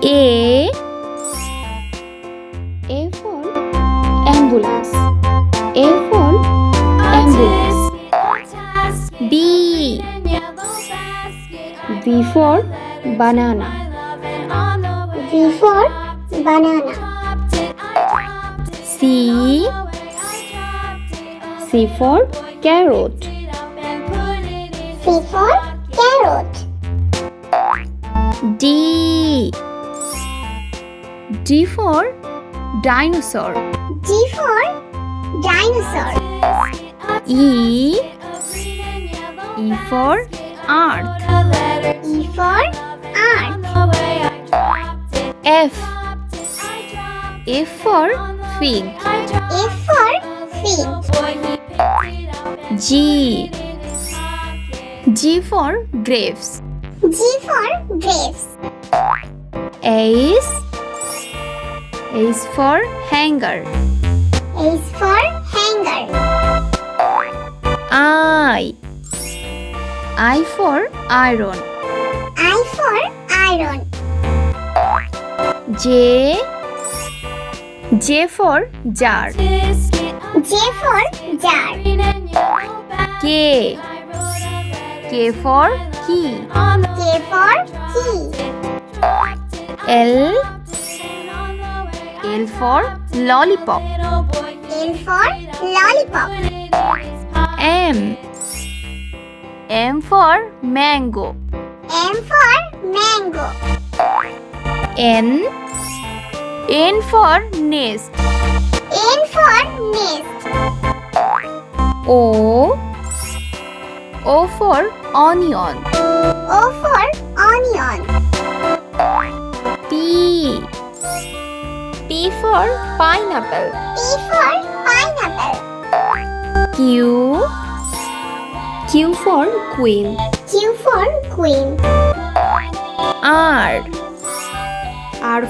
A for ambulance. A for ambulance. B for banana. B for banana. C for carrot. C for carrot. D for dinosaur. D for dinosaur. E for earth. E for earth. F for fig. F for fig. G for grapes. G for grapes. H for hanger. H for hanger. I for iron. I for iron. J for jar. J for jar. K for key. K for key. L for lollipop. L for lollipop. M for mango. M for mango. N for nest. N for nest. O for onion. O for onion. P for pineapple. P for pineapple. Q for queen. Q for queen. R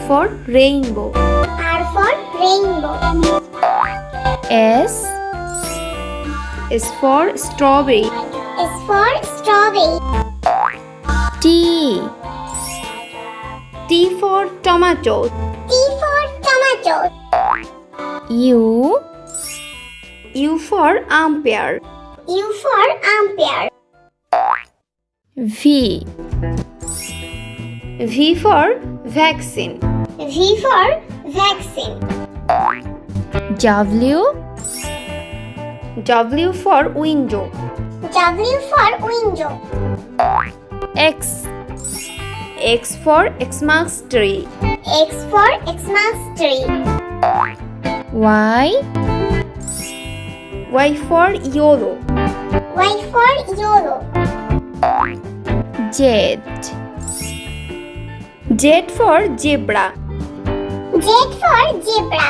for rainbow. R for rainbow. S for strawberry. S for strawberry. T for tomato. T for tomato. U for umpire. U for umpire. V for vaccine. V for vaccine. W for window. W for window. X for Xmas tree. X for Xmas tree. Y for yellow. Y for yellow. Z for zebra. Z for zebra.